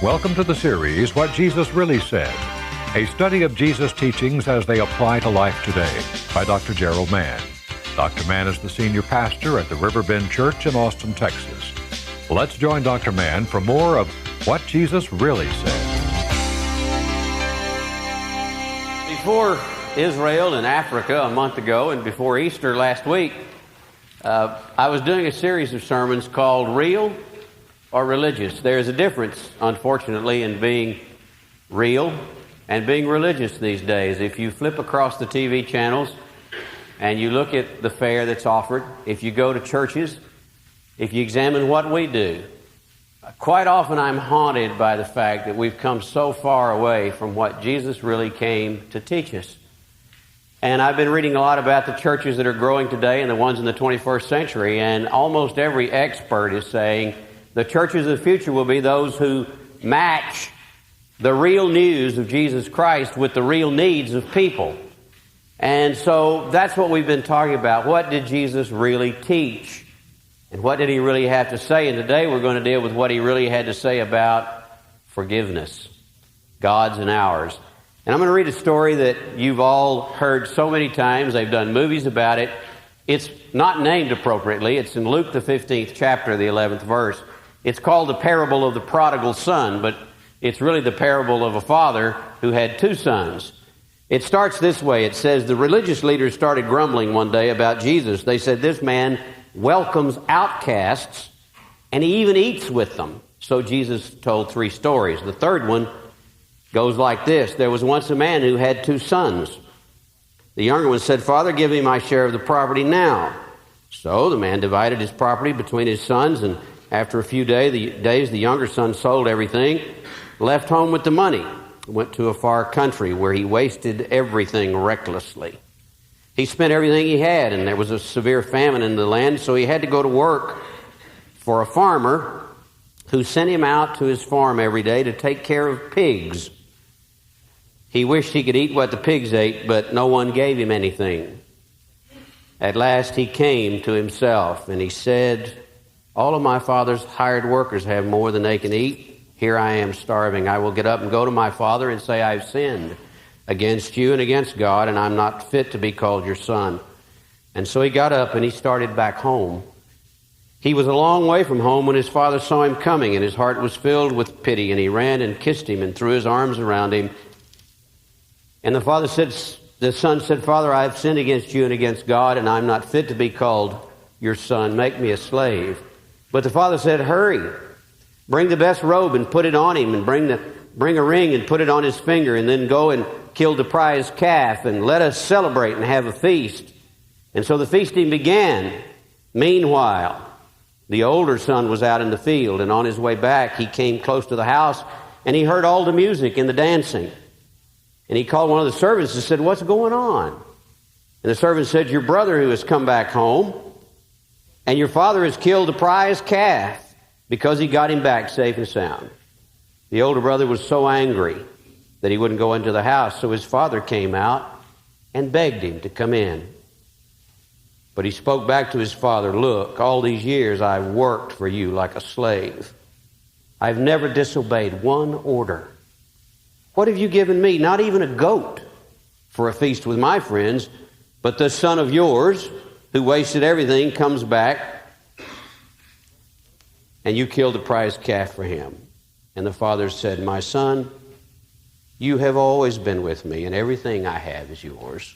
Welcome to the series, What Jesus Really Said, a study of Jesus' teachings as they apply to life today, by Dr. Gerald Mann. Dr. Mann is the senior pastor at the Riverbend Church in Austin, Texas. Let's join Dr. Mann for more of What Jesus Really Said. Before Israel and Africa a month ago, and before Easter last week, I was doing a series of sermons called Real or Religious. There's a difference, unfortunately, in being real and being religious these days. If you flip across the TV channels and you look at the fare that's offered, if you go to churches, if you examine what we do, quite often I'm haunted by the fact that we've come so far away from what Jesus really came to teach us. And I've been reading a lot about the churches that are growing today and the ones in the 21st century, and almost every expert is saying the churches of the future will be those who match the real news of Jesus Christ with the real needs of people. And so that's what we've been talking about. What did Jesus really teach? And what did he really have to say? And today we're going to deal with what he really had to say about forgiveness, God's and ours. And I'm going to read a story that you've all heard so many times. They've done movies about it. It's not named appropriately. It's in Luke the 15th chapter, the 11th verse. It's called the parable of the prodigal son, but it's really the parable of a father who had two sons. It starts this way. It says, the religious leaders started grumbling one day about Jesus. They said, this man welcomes outcasts, and he even eats with them. So Jesus told three stories. The third one goes like this. There was once a man who had two sons. The younger one said, Father, give me my share of the property now. So the man divided his property between his sons, and after a few days, the younger son sold everything, left home with the money, went to a far country where he wasted everything recklessly. He spent everything he had, and there was a severe famine in the land, so he had to go to work for a farmer who sent him out to his farm every day to take care of pigs. He wished he could eat what the pigs ate, but no one gave him anything. At last he came to himself, and he said, all of my father's hired workers have more than they can eat. Here I am starving. I will get up and go to my father and say, I've sinned against you and against God, and I'm not fit to be called your son. And so he got up and he started back home. He was a long way from home when his father saw him coming, and his heart was filled with pity, and he ran and kissed him and threw his arms around him. And the son said, Father, I have sinned against you and against God, and I'm not fit to be called your son. Make me a slave. But the father said, hurry, bring the best robe and put it on him, and bring a ring and put it on his finger, and then go and kill the prize calf, and let us celebrate and have a feast. And so the feasting began. Meanwhile, the older son was out in the field, and on his way back, he came close to the house, and he heard all the music and the dancing. And he called one of the servants and said, what's going on? And the servant said, your brother who has come back home, and your father has killed the prize calf because he got him back safe and sound. The older brother was so angry that he wouldn't go into the house, so his father came out and begged him to come in. But he spoke back to his father, look, all these years I've worked for you like a slave. I've never disobeyed one order. What have you given me? Not even a goat for a feast with my friends, but the son of yours who wasted everything comes back, and you killed the prize calf for him. And the father said, my son, you have always been with me, and everything I have is yours.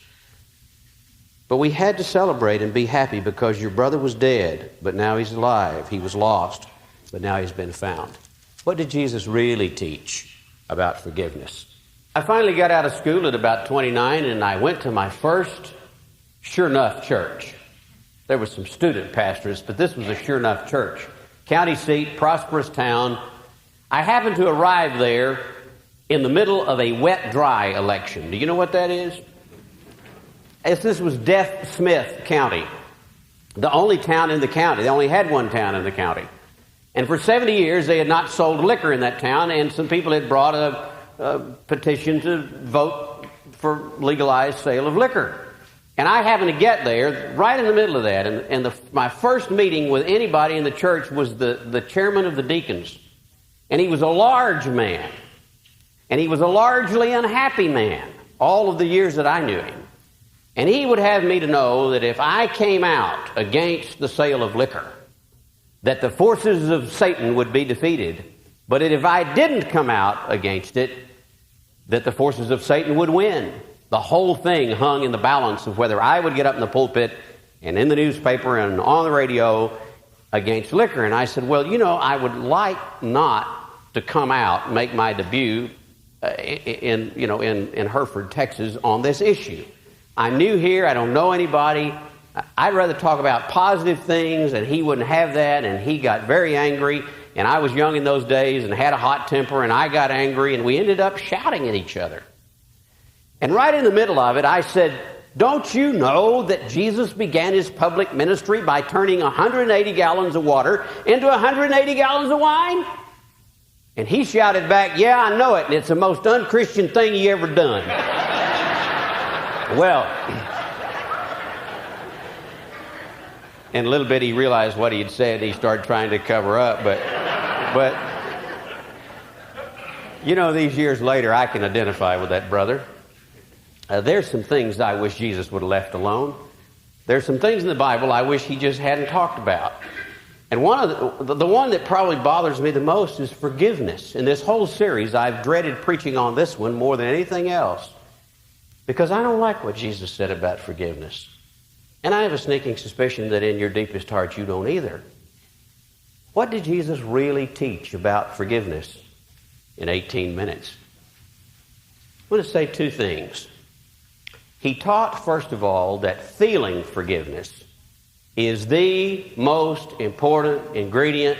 But we had to celebrate and be happy because your brother was dead, but now he's alive. He was lost, but now he's been found. What did Jesus really teach about forgiveness? I finally got out of school at about 29, and I went to my first Sure Enough church. There were some student pastors, but this was a Sure Enough church. County seat, prosperous town. I happened to arrive there in the middle of a wet-dry election. Do you know what that is? This was Deaf Smith County, the only town in the county. They only had one town in the county. And for 70 years, they had not sold liquor in that town, and some people had brought a petition to vote for legalized sale of liquor. And I happened to get there right in the middle of that. And my first meeting with anybody in the church was the chairman of the deacons. And he was a large man. And he was a largely unhappy man all of the years that I knew him. And he would have me to know that if I came out against the sale of liquor, that the forces of Satan would be defeated, but that if I didn't come out against it, that the forces of Satan would win. The whole thing hung in the balance of whether I would get up in the pulpit and in the newspaper and on the radio against liquor. And I said, well, I would like not to come out and make my debut in Hereford, Texas on this issue. I'm new here. I don't know anybody. I'd rather talk about positive things, and he wouldn't have that, and he got very angry, and I was young in those days and had a hot temper, and I got angry, and we ended up shouting at each other. And right in the middle of it, I said, don't you know that Jesus began his public ministry by turning 180 gallons of water into 180 gallons of wine? And he shouted back, yeah, I know it, and it's the most unchristian thing he ever done. Well, in a little bit he realized what he had said. He started trying to cover up, but these years later, I can identify with that brother. There's some things I wish Jesus would have left alone. There's some things in the Bible I wish he just hadn't talked about. And one of the one that probably bothers me the most is forgiveness. In this whole series, I've dreaded preaching on this one more than anything else, because I don't like what Jesus said about forgiveness. And I have a sneaking suspicion that in your deepest heart you don't either. What did Jesus really teach about forgiveness in 18 minutes? I want to say two things. He taught, first of all, that feeling forgiveness is the most important ingredient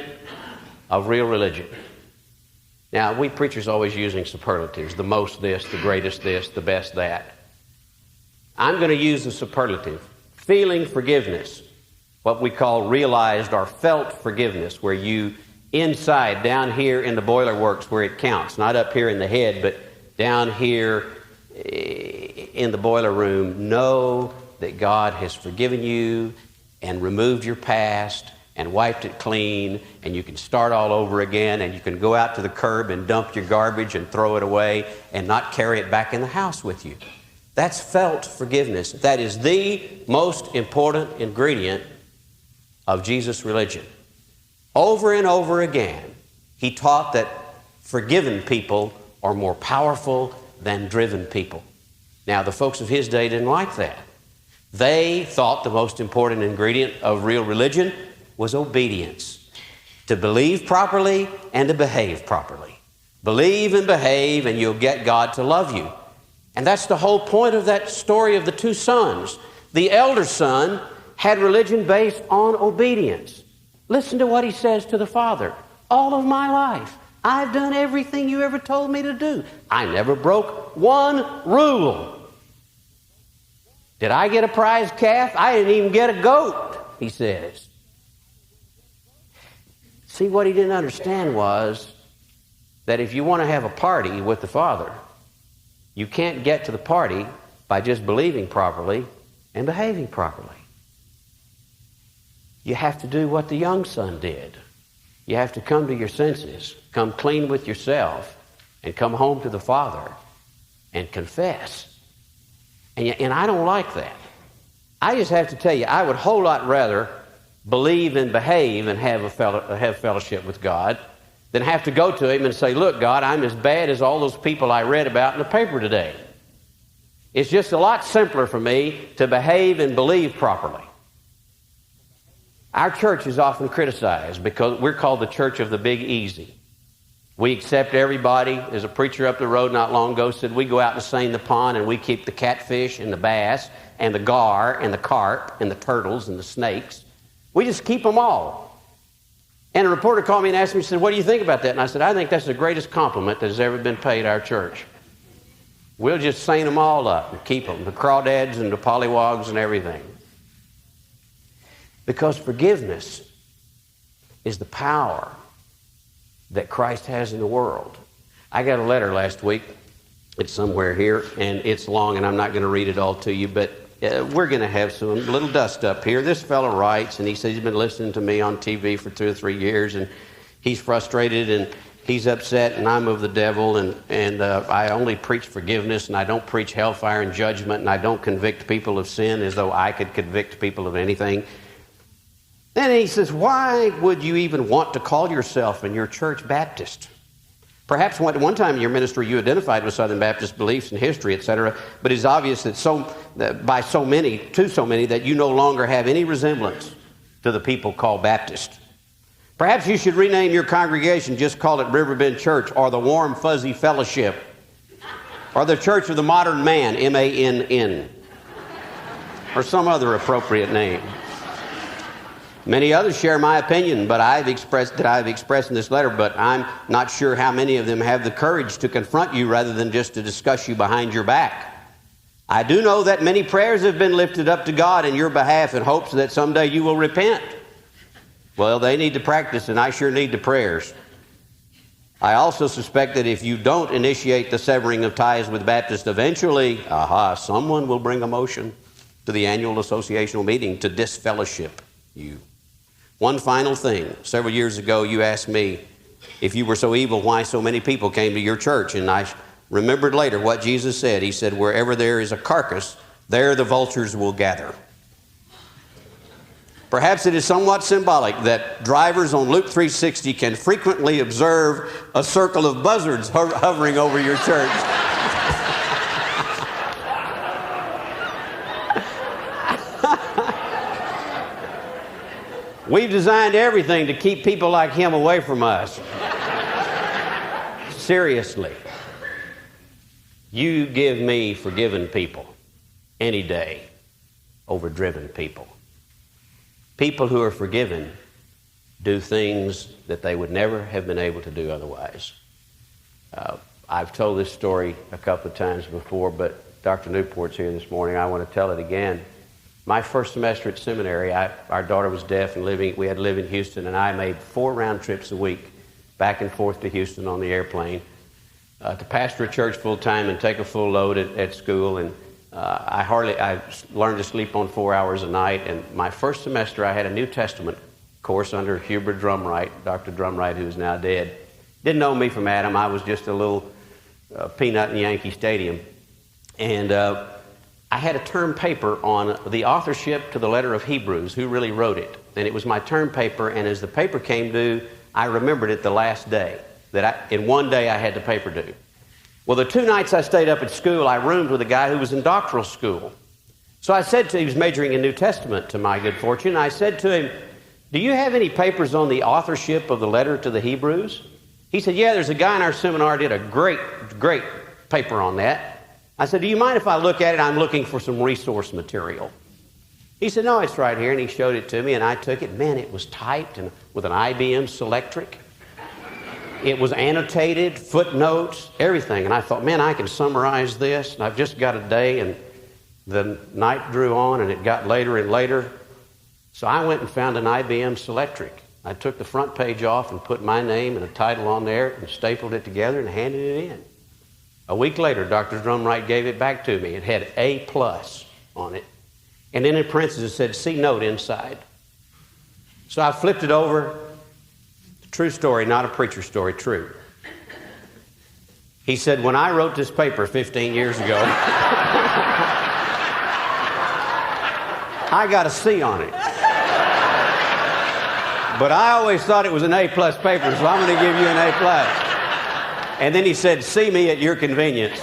of real religion. Now, we preachers are always using superlatives, the most this, the greatest this, the best that. I'm going to use the superlative. Feeling forgiveness, what we call realized or felt forgiveness, where you inside, down here in the boiler works where it counts, not up here in the head, but down here in the boiler room, know that God has forgiven you and removed your past and wiped it clean, and you can start all over again, and you can go out to the curb and dump your garbage and throw it away and not carry it back in the house with you. That's felt forgiveness. That is the most important ingredient of Jesus' religion. Over and over again, he taught that forgiven people are more powerful than driven people. Now, the folks of his day didn't like that. They thought the most important ingredient of real religion was obedience. To believe properly and to behave properly. Believe and behave and you'll get God to love you. And that's the whole point of that story of the two sons. The elder son had religion based on obedience. Listen to what he says to the father. All of my life, I've done everything you ever told me to do. I never broke one rule. Did I get a prize calf? I didn't even get a goat, he says. See, what he didn't understand was that if you want to have a party with the Father, you can't get to the party by just believing properly and behaving properly. You have to do what the young son did. You have to come to your senses, come clean with yourself, and come home to the Father and confess. And I don't like that. I just have to tell you, I would a whole lot rather believe and behave and have fellowship with God than have to go to him and say, look, God, I'm as bad as all those people I read about in the paper today. It's just a lot simpler for me to behave and believe properly. Our church is often criticized because we're called the Church of the Big Easy. We accept everybody. There's a preacher up the road not long ago said we go out and seine the pond and we keep the catfish and the bass and the gar and the carp and the turtles and the snakes. We just keep them all. And a reporter called me and asked me, he said, what do you think about that? And I said, I think that's the greatest compliment that has ever been paid our church. We'll just seine them all up and keep them, the crawdads and the pollywogs and everything. Because forgiveness is the power that Christ has in the world. I got a letter last week. It's somewhere here, and it's long, and I'm not going to read it all to you, but we're going to have some little dust up here. This fellow writes, and he says he's been listening to me on TV for 2 or 3 years, and he's frustrated, and he's upset and I'm of the devil, and I only preach forgiveness, and I don't preach hellfire and judgment, and I don't convict people of sin as though I could convict people of anything. Then he says, why would you even want to call yourself in your church Baptist? Perhaps at one time in your ministry you identified with Southern Baptist beliefs and history, etc., but it's obvious that by so many that you no longer have any resemblance to the people called Baptist. Perhaps you should rename your congregation, just call it Riverbend Church, or the Warm Fuzzy Fellowship, or the Church of the Modern Man, M-A-N-N, or some other appropriate name. Many others share my opinion I've expressed in this letter, but I'm not sure how many of them have the courage to confront you rather than just to discuss you behind your back. I do know that many prayers have been lifted up to God in your behalf in hopes that someday you will repent. Well, they need to practice, and I sure need the prayers. I also suspect that if you don't initiate the severing of ties with Baptists, eventually, someone will bring a motion to the annual associational meeting to disfellowship you. One final thing. Several years ago, you asked me, if you were so evil, why so many people came to your church? And I remembered later what Jesus said. He said, wherever there is a carcass, there the vultures will gather. Perhaps it is somewhat symbolic that drivers on Luke 360 can frequently observe a circle of buzzards hovering over your church. We've designed everything to keep people like him away from us. Seriously. You give me forgiven people any day over driven people. People who are forgiven do things that they would never have been able to do otherwise. I've told this story a couple of times before, but Dr. Newport's here this morning. I want to tell it again. My first semester at seminary, our daughter was deaf and we had to live in Houston, and I made 4 round trips a week back and forth to Houston on the airplane to pastor a church full time and take a full load at school. And I learned to sleep on 4 hours a night. And my first semester, I had a New Testament course under Hubert Drumright, Dr. Drumright, who is now dead. Didn't know me from Adam. I was just a little peanut in Yankee Stadium. And I had a term paper on the authorship to the letter of Hebrews, who really wrote it. And it was my term paper, and as the paper came due, I remembered it the last day, in one day I had the paper due. Well, the 2 nights I stayed up at school, I roomed with a guy who was in doctoral school. So I said he was majoring in New Testament, to my good fortune. I said to him, do you have any papers on the authorship of the letter to the Hebrews? He said, yeah, there's a guy in our seminar did a great paper on that. I said, do you mind if I look at it? I'm looking for some resource material. He said, no, it's right here. And he showed it to me, and I took it. Man, it was typed and with an IBM Selectric. It was annotated, footnotes, everything. And I thought, man, I can summarize this. And I've just got a day, and the night drew on, and it got later and later. So I went and found an IBM Selectric. I took the front page off and put my name and a title on there and stapled it together and handed it in. A week later, Dr. Drumright gave it back to me. It had A+ on it. And then in parentheses it said, C note inside. So I flipped it over. True story, not a preacher story, true. He said, when I wrote this paper 15 years ago, I got a C on it. But I always thought it was an A+ paper, so I'm going to give you an A+. And then he said, see me at your convenience.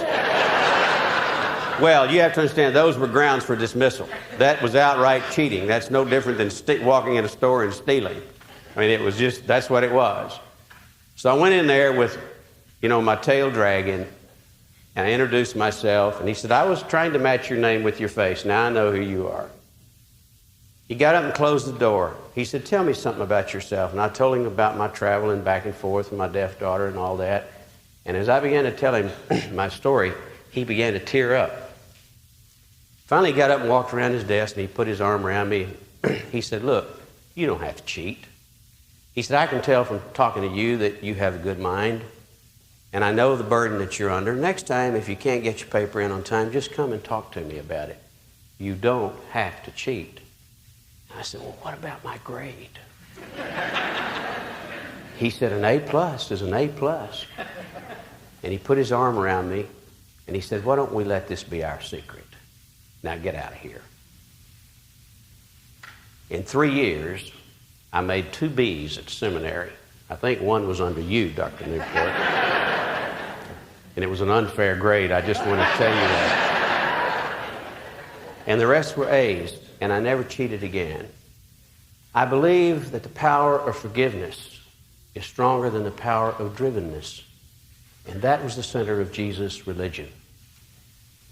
Well, you have to understand, those were grounds for dismissal. That was outright cheating. That's no different than walking in a store and stealing. I mean, it was just, that's what it was. So I went in there with, my tail dragging, and I introduced myself, and he said, I was trying to match your name with your face. Now I know who you are. He got up and closed the door. He said, tell me something about yourself. And I told him about my traveling back and forth with my deaf daughter and all that. And as I began to tell him my story, he began to tear up. Finally, he got up and walked around his desk, and he put his arm around me. He said, look, you don't have to cheat. He said, I can tell from talking to you that you have a good mind, and I know the burden that you're under. Next time, if you can't get your paper in on time, just come and talk to me about it. You don't have to cheat. I said, well, what about my grade? he said, an A plus is an A plus. And he put his arm around me, and he said, why don't we let this be our secret? Now get out of here. In 3 years, I made 2 B's at seminary. I think one was under you, Dr. Newport. And it was an unfair grade. I just want to tell you that. And the rest were A's, and I never cheated again. I believe that the power of forgiveness is stronger than the power of drivenness. And that was the center of Jesus' religion.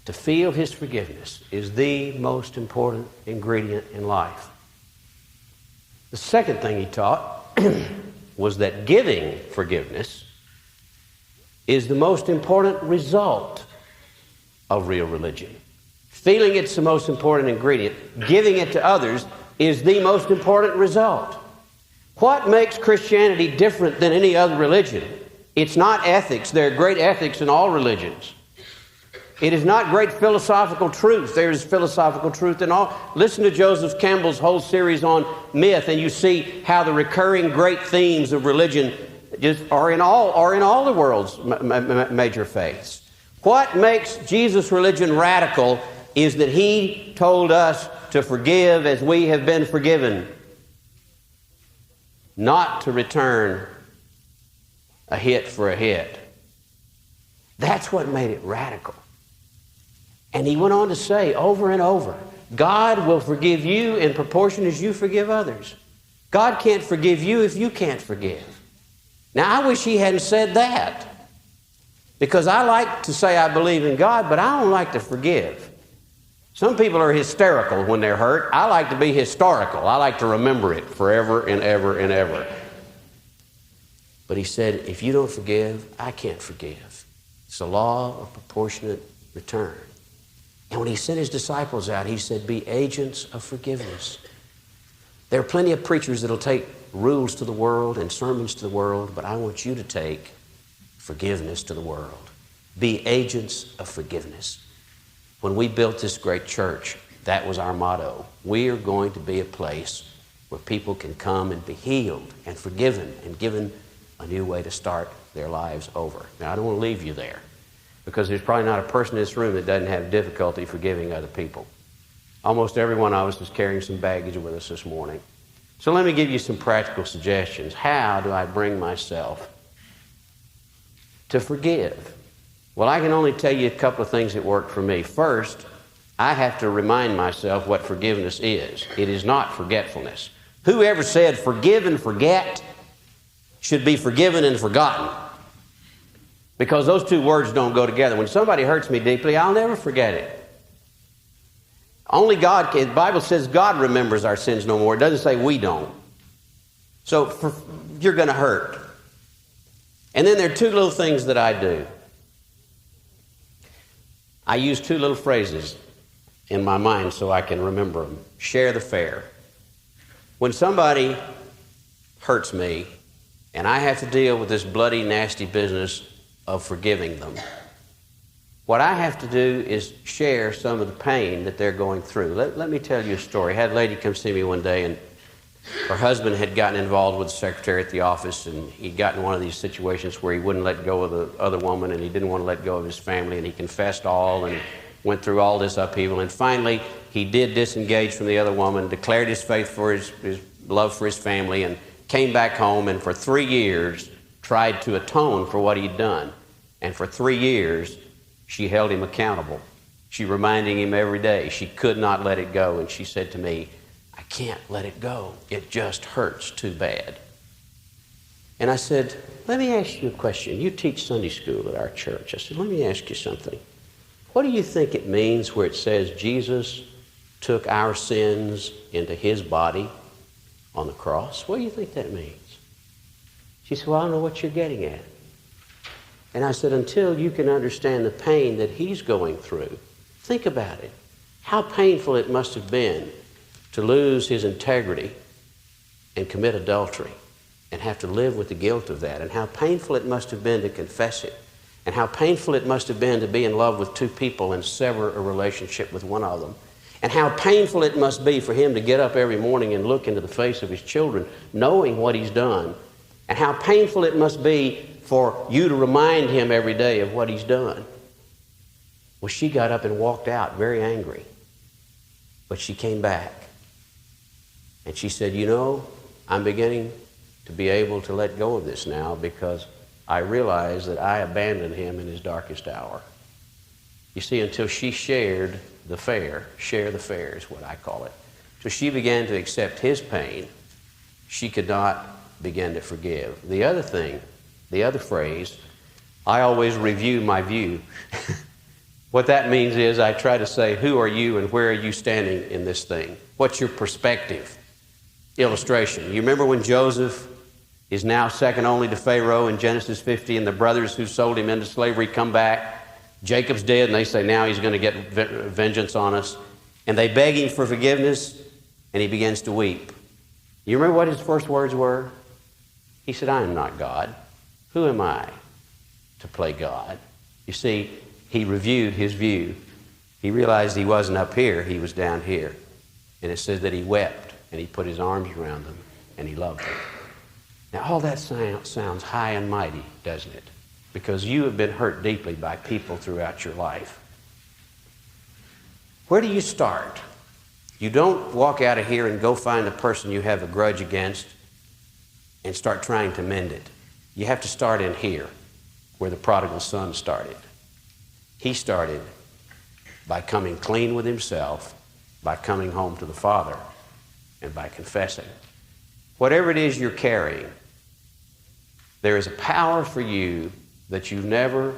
To feel his forgiveness is the most important ingredient in life. The second thing he taught was that giving forgiveness is the most important result of real religion. Feeling it's the most important ingredient, giving it to others is the most important result. What makes Christianity different than any other religion? It's not ethics. There are great ethics in all religions. It is not great philosophical truth. There is philosophical truth in all. Listen to Joseph Campbell's whole series on myth, and you see how the recurring great themes of religion just are in all the world's major faiths. What makes Jesus' religion radical is that he told us to forgive as we have been forgiven, not to return a hit for a hit. That's what made it radical. And he went on to say over and over, God will forgive you in proportion as you forgive others. God can't forgive you if you can't forgive. Now, I wish he hadn't said that, because I like to say I believe in God, but I don't like to forgive. Some people are hysterical when they're hurt. I like to be historical. I like to remember it forever and ever and ever. But he said, if you don't forgive, I can't forgive. It's the law of proportionate return. And when he sent his disciples out, he said, be agents of forgiveness. There are plenty of preachers that'll take rules to the world and sermons to the world, but I want you to take forgiveness to the world. Be agents of forgiveness. When we built this great church, that was our motto. We are going to be a place where people can come and be healed and forgiven and given a new way to start their lives over. Now, I don't want to leave you there, because there's probably not a person in this room that doesn't have difficulty forgiving other people. Almost every one of us is carrying some baggage with us this morning. So let me give you some practical suggestions. How do I bring myself to forgive? Well, I can only tell you a couple of things that worked for me. First, I have to remind myself what forgiveness is. It is not forgetfulness. Whoever said forgive and forget should be forgiven and forgotten, because those two words don't go together. When somebody hurts me deeply, I'll never forget it. Only God can. The Bible says God remembers our sins no more. It doesn't say we don't. So you're going to hurt. And then there are 2 little things that I do. I use 2 little phrases in my mind so I can remember them. Share the fare. When somebody hurts me and I have to deal with this bloody, nasty business of forgiving them, what I have to do is share some of the pain that they're going through. Let me tell you a story. I had a lady come see me one day, and her husband had gotten involved with the secretary at the office, and he'd gotten one of these situations where he wouldn't let go of the other woman, and he didn't want to let go of his family, and he confessed all and went through all this upheaval. And finally, he did disengage from the other woman, declared his faith for his love for his family, and came back home, and for 3 years tried to atone for what he'd done. And for 3 years, she held him accountable. She reminded him every day. She could not let it go. And she said to me, I can't let it go. It just hurts too bad. And I said, let me ask you a question. You teach Sunday school at our church. I said, let me ask you something. What do you think it means where it says Jesus took our sins into his body on the cross? What do you think that means? She said, well, I don't know what you're getting at. And I said, until you can understand the pain that he's going through, think about it. How painful it must have been to lose his integrity and commit adultery and have to live with the guilt of that, and how painful it must have been to confess it, and how painful it must have been to be in love with 2 people and sever a relationship with one of them, and how painful it must be for him to get up every morning and look into the face of his children knowing what he's done And how painful it must be for you to remind him every day of what he's done. Well, she got up and walked out very angry. But she came back. And she said, you know, I'm beginning to be able to let go of this now because I realize that I abandoned him in his darkest hour. You see, until she shared the fare, share the fare is what I call it. So she began to accept his pain. She could not begin to forgive. The other thing, the other phrase, I always review my view. What that means is I try to say, who are you and where are you standing in this thing? What's your perspective? Illustration. You remember when Joseph is now second only to Pharaoh in Genesis 50 and the brothers who sold him into slavery come back. Jacob's dead and they say now he's going to get vengeance on us. And they beg him for forgiveness and he begins to weep. You remember what his first words were? He said, I am not God. Who am I to play God? You see, he reviewed his view. He realized he wasn't up here, he was down here. And it says that he wept and he put his arms around them and he loved them. Now all that sounds high and mighty, doesn't it? Because you have been hurt deeply by people throughout your life. Where do you start? You don't walk out of here and go find the person you have a grudge against and start trying to mend it. You have to start in here, where the prodigal son started. He started by coming clean with himself, by coming home to the Father, and by confessing. Whatever it is you're carrying, there is a power for you that you never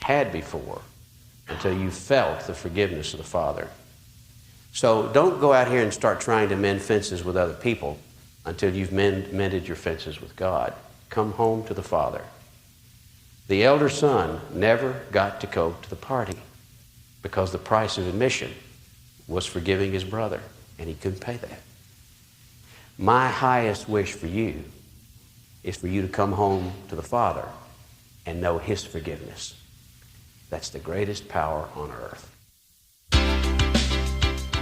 had before until you felt the forgiveness of the Father. So don't go out here and start trying to mend fences with other people until you've mended your fences with God. Come home to the Father. The elder son never got to go to the party because the price of admission was forgiving his brother, and he couldn't pay that. My highest wish for you is for you to come home to the Father and know his forgiveness. That's the greatest power on earth.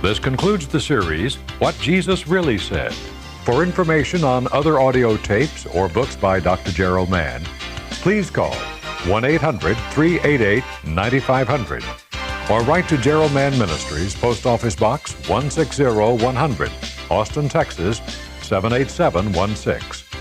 This concludes the series, What Jesus Really Said. For information on other audio tapes or books by Dr. Gerald Mann, please call 1-800-388-9500 or write to Gerald Mann Ministries, Post Office Box 160-100, Austin, Texas 78716.